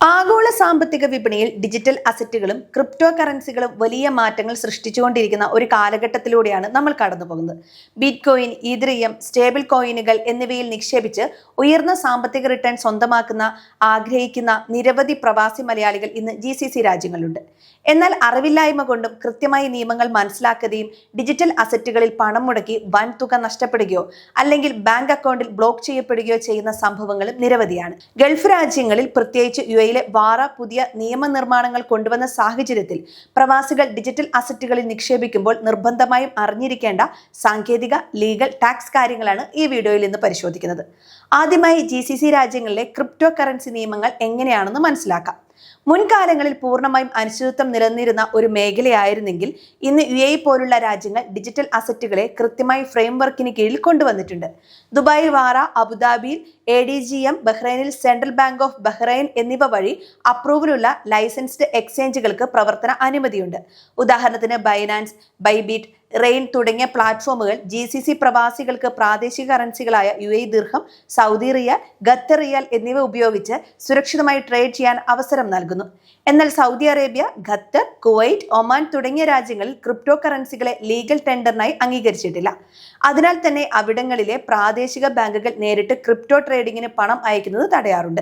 ആഗോള സാമ്പത്തിക വിപണിയിൽ ഡിജിറ്റൽ അസറ്റുകളും ക്രിപ്റ്റോ കറൻസികളും വലിയ മാറ്റങ്ങൾ സൃഷ്ടിച്ചുകൊണ്ടിരിക്കുന്ന ഒരു കാലഘട്ടത്തിലൂടെയാണ് നമ്മൾ കടന്നുപോകുന്നത്. ബിറ്റ് കോയിൻ, ഈഥറിയം, സ്റ്റേബിൾ കോയിനുകൾ എന്നിവയിൽ നിക്ഷേപിച്ച് ഉയർന്ന സാമ്പത്തിക റിട്ടേൺ സ്വന്തമാക്കുന്ന ആഗ്രഹിക്കുന്ന നിരവധി പ്രവാസി മലയാളികൾ ഇന്ന് GCC രാജ്യങ്ങളിലുണ്ട്. എന്നാൽ അറിവില്ലായ്മ കൊണ്ടും കൃത്യമായി നിയമങ്ങൾ മനസ്സിലാക്കുകയും ഡിജിറ്റൽ അസറ്റുകളിൽ പണം മുടക്കി വൻ തുക നഷ്ടപ്പെടുകയോ അല്ലെങ്കിൽ ബാങ്ക് അക്കൗണ്ടിൽ ബ്ലോക്ക് ചെയ്യപ്പെടുകയോ ചെയ്യുന്ന സംഭവങ്ങളും നിരവധിയാണ്. ഗൾഫ് രാജ്യങ്ങളിൽ പ്രത്യേകിച്ച് UAE വാറ പുതിയ നിയമനിർമ്മാണങ്ങൾ കൊണ്ടുവന്ന സാഹചര്യത്തിൽ പ്രവാസികൾ ഡിജിറ്റൽ അസറ്റുകളിൽ നിക്ഷേപിക്കുമ്പോൾ നിർബന്ധമായും അറിഞ്ഞിരിക്കേണ്ട സാങ്കേതിക, ലീഗൽ, ടാക്സ് കാര്യങ്ങളാണ് ഈ വീഡിയോയിൽ ഇന്ന് പരിശോധിക്കുന്നത്. ആദ്യമായി GCC രാജ്യങ്ങളിലെ ക്രിപ്റ്റോ കറൻസി നിയമങ്ങൾ എങ്ങനെയാണെന്ന് മനസ്സിലാക്കാം. മുൻകാലങ്ങളിൽ പൂർണ്ണമായും അനിശ്ചിതത്വം നിലനിന്നിരുന്ന ഒരു മേഖലയായിരുന്നെങ്കിൽ ഇന്ന് UAE പോലുള്ള രാജ്യങ്ങൾ ഡിജിറ്റൽ അസറ്റുകളെ കൃത്യമായി ഫ്രെയിംവർക്കിന് കീഴിൽ കൊണ്ടുവന്നിട്ടുണ്ട്. ദുബായിൽ വാറ, അബുദാബിയിൽ ADGM, ബഹ്റൈനിൽ സെൻട്രൽ ബാങ്ക് ഓഫ് ബഹ്റൈൻ എന്നിവ വഴി അപ്രൂവലുള്ള ലൈസൻസ്ഡ് എക്സ്ചേഞ്ചുകൾക്ക് പ്രവർത്തന അനുമതിയുണ്ട്. ഉദാഹരണത്തിന് ബൈനാൻസ്, ബൈബിറ്റ്, റെയിൻ തുടങ്ങിയ പ്ലാറ്റ്ഫോമുകൾ GCC പ്രവാസികൾക്ക് പ്രാദേശിക കറൻസികളായ UAE ദിർഹം, സൗദി റിയാൽ, ഖത്തർ റിയാൽ എന്നിവ ഉപയോഗിച്ച് സുരക്ഷിതമായി ട്രേഡ് ചെയ്യാൻ അവസരം നൽകുന്നു. എന്നാൽ Saudi Arabia, Qatar, Kuwait, Oman തുടങ്ങിയ രാജ്യങ്ങളിൽ ക്രിപ്റ്റോ കറൻസികളെ ലീഗൽ ടെൻഡറിനായി അംഗീകരിച്ചിട്ടില്ല. അതിനാൽ തന്നെ അവിടങ്ങളിലെ പ്രാദേശിക ബാങ്കുകൾ നേരിട്ട് ക്രിപ്റ്റോ ട്രേഡിങ്ങിന് പണം അയക്കുന്നത് തടയാറുണ്ട്.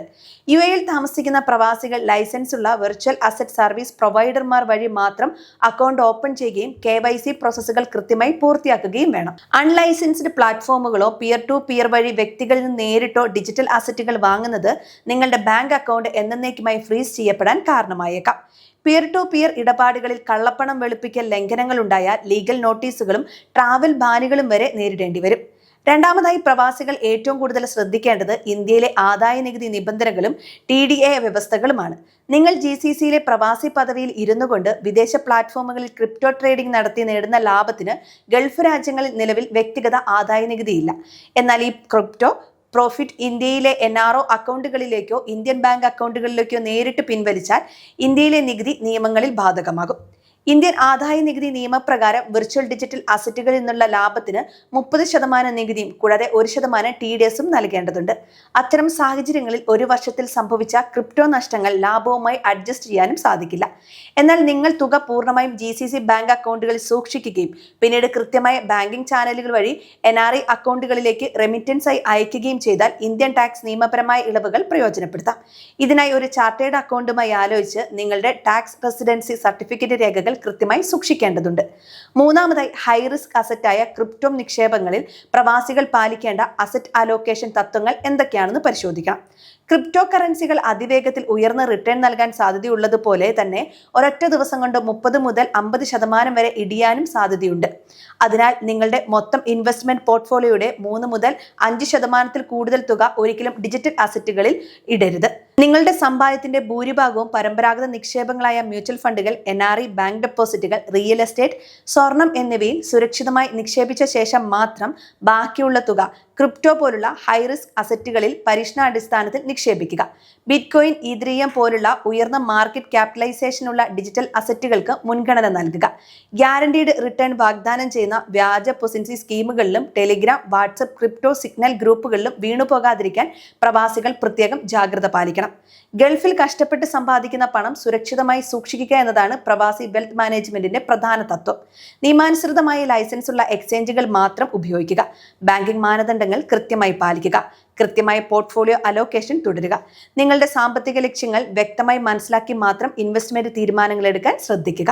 UAE താമസിക്കുന്ന പ്രവാസികൾ ലൈസൻസ് ഉള്ള വെർച്വൽ അസറ്റ് സർവീസ് പ്രൊവൈഡർമാർ വഴി മാത്രം അക്കൗണ്ട് ഓപ്പൺ ചെയ്യുകയും KYC പ്രോസസ്സുകൾ കൃത്യമായി പൂർത്തിയാക്കുകയും വേണം. അൺലൈസൻസ്ഡ് പ്ലാറ്റ്ഫോമുകളോ പിയർ ടു പിയർ വഴി വ്യക്തികളിൽ നിന്ന് നേരിട്ടോ ഡിജിറ്റൽ അസറ്റുകൾ വാങ്ങുന്നത് നിങ്ങളുടെ ബാങ്ക് അക്കൗണ്ട് എന്നേക്കുമായി ഫ്രീസ് ചെയ്യപ്പെടാൻ കാരണമായേക്കാം. പിയർ ടു പിയർ ഇടപാടുകളിൽ കള്ളപ്പണം വെളുപ്പിക്കൽ ലംഘനങ്ങൾ ഉണ്ടായാൽ ലീഗൽ നോട്ടീസുകളും ട്രാവൽ ബാനുകളും വരെ നേരിടേണ്ടി വരും. രണ്ടാമതായി, പ്രവാസികൾ ഏറ്റവും കൂടുതൽ ശ്രദ്ധിക്കേണ്ടത് ഇന്ത്യയിലെ ആദായ നികുതി നിബന്ധനകളും TDA വ്യവസ്ഥകളുമാണ്. നിങ്ങൾ GCCയിലെ പ്രവാസി പദവിയിൽ ഇരുന്നു കൊണ്ട് വിദേശ പ്ലാറ്റ്ഫോമുകളിൽ ക്രിപ്റ്റോ ട്രേഡിംഗ് നടത്തി നേടുന്ന ലാഭത്തിന് ഗൾഫ് രാജ്യങ്ങളിൽ നിലവിൽ വ്യക്തിഗത ആദായ നികുതിയില്ല. എന്നാൽ ഈ ക്രിപ്റ്റോ പ്രോഫിറ്റ് ഇന്ത്യയിലെ NRO അക്കൗണ്ടുകളിലേക്കോ ഇന്ത്യൻ ബാങ്ക് അക്കൗണ്ടുകളിലേക്കോ നേരിട്ട് പിൻവലിച്ചാൽ ഇന്ത്യയിലെ നികുതി നിയമങ്ങളിൽ ബാധകമാകും. ഇന്ത്യൻ ആദായ നികുതി നിയമപ്രകാരം വിർച്വൽ ഡിജിറ്റൽ അസറ്റുകളിൽ നിന്നുള്ള ലാഭത്തിന് 30% നികുതിയും കൂടാതെ 1% TDSും നൽകേണ്ടതുണ്ട്. അത്തരം സാഹചര്യങ്ങളിൽ ഒരു വർഷത്തിൽ സംഭവിച്ച ക്രിപ്റ്റോ നഷ്ടങ്ങൾ ലാഭവുമായി അഡ്ജസ്റ്റ് ചെയ്യാനും സാധിക്കില്ല. എന്നാൽ നിങ്ങൾ തുക പൂർണ്ണമായും GCC ബാങ്ക് അക്കൗണ്ടുകളിൽ സൂക്ഷിക്കുകയും പിന്നീട് കൃത്യമായ ബാങ്കിംഗ് ചാനലുകൾ വഴി NRI അക്കൗണ്ടുകളിലേക്ക് റെമിറ്റൻസ് ആയി അയക്കുകയും ചെയ്താൽ ഇന്ത്യൻ ടാക്സ് നിയമപരമായ ഇളവുകൾ പ്രയോജനപ്പെടുത്താം. ഇതിനായി ഒരു ചാർട്ടേഡ് അക്കൗണ്ടുമായി ആലോചിച്ച് നിങ്ങളുടെ ടാക്സ് റെസിഡൻസി സർട്ടിഫിക്കറ്റ് രേഖകൾ കൃത്യമായി സൂക്ഷിക്കേണ്ടതുണ്ട്. മൂന്നാമതായി, ഹൈ റിസ്ക് അസറ്റായ ക്രിപ്റ്റോ നിക്ഷേപങ്ങളിൽ പ്രവാസികൾ പാലിക്കേണ്ട അസറ്റ് അലോക്കേഷൻ തത്വങ്ങൾ എന്തൊക്കെയാണെന്ന് പരിശോധിക്കാം. ക്രിപ്റ്റോ കറൻസികൾ അതിവേഗത്തിൽ ഉയർന്ന റിട്ടേൺ നൽകാൻ സാധ്യതയുള്ളതുപോലെ തന്നെ ഒരൊറ്റ ദിവസം കൊണ്ട് 30 മുതൽ 50% വരെ ഇടിയാനും സാധ്യതയുണ്ട്. അതിനാൽ നിങ്ങളുടെ മൊത്തം ഇൻവെസ്റ്റ്മെന്റ് പോർട്ട്ഫോളിയോയുടെ 3 മുതൽ 5% കൂടുതൽ തുക ഒരിക്കലും ഡിജിറ്റൽ അസറ്റുകളിൽ ഇടരുത്. നിങ്ങളുടെ സമ്പാദ്യത്തിന്റെ ഭൂരിഭാഗവും പരമ്പരാഗത നിക്ഷേപങ്ങളായ മ്യൂച്വൽ ഫണ്ടുകൾ, NRI, ബാങ്ക് ഡെപ്പോസിറ്റുകൾ, റിയൽ എസ്റ്റേറ്റ്, സ്വർണം എന്നിവയിൽ സുരക്ഷിതമായി നിക്ഷേപിച്ച ശേഷം മാത്രം ബാക്കിയുള്ള തുക ക്രിപ്റ്റോ പോലുള്ള ഹൈ റിസ്ക് അസറ്റുകളിൽ പരീക്ഷണാടിസ്ഥാനത്തിൽ നിക്ഷേപിക്കുക. ബിറ്റ് കോയിൻ, ഈഥറിയം പോലുള്ള ഉയർന്ന മാർക്കറ്റ് ക്യാപിറ്റലൈസേഷനുള്ള ഡിജിറ്റൽ അസറ്റുകൾക്ക് മുൻഗണന നൽകുക. ഗ്യാരണ്ടീഡ് റിട്ടേൺ വാഗ്ദാനം ചെയ്യുന്ന വ്യാജ പൊസിൻസി സ്കീമുകളിലും ടെലിഗ്രാം, വാട്സ്ആപ്പ് ക്രിപ്റ്റോ സിഗ്നൽ ഗ്രൂപ്പുകളിലും വീണുപോകാതിരിക്കാൻ പ്രവാസികൾ പ്രത്യേകം ജാഗ്രത പാലിക്കണം. ഗൾഫിൽ കഷ്ടപ്പെട്ട് സമ്പാദിക്കുന്ന പണം സുരക്ഷിതമായി സൂക്ഷിക്കുക എന്നതാണ് പ്രവാസി വെൽത്ത് മാനേജ്മെന്റിന്റെ പ്രധാന തത്വം. നിയമാനുസൃതമായ ലൈസൻസ് ഉള്ള എക്സ്ചേഞ്ചുകൾ മാത്രം ഉപയോഗിക്കുക. ബാങ്കിംഗ് മാനദണ്ഡങ്ങൾ കൃത്യമായി പാലിക്കുക. കൃത്യമായ പോർട്ട്ഫോളിയോ അലോക്കേഷൻ തുടരുക. നിങ്ങളുടെ സാമ്പത്തിക ലക്ഷ്യങ്ങൾ വ്യക്തമായി മനസ്സിലാക്കി മാത്രം ഇൻവെസ്റ്റ്മെന്റ് തീരുമാനങ്ങൾ എടുക്കാൻ ശ്രദ്ധിക്കുക.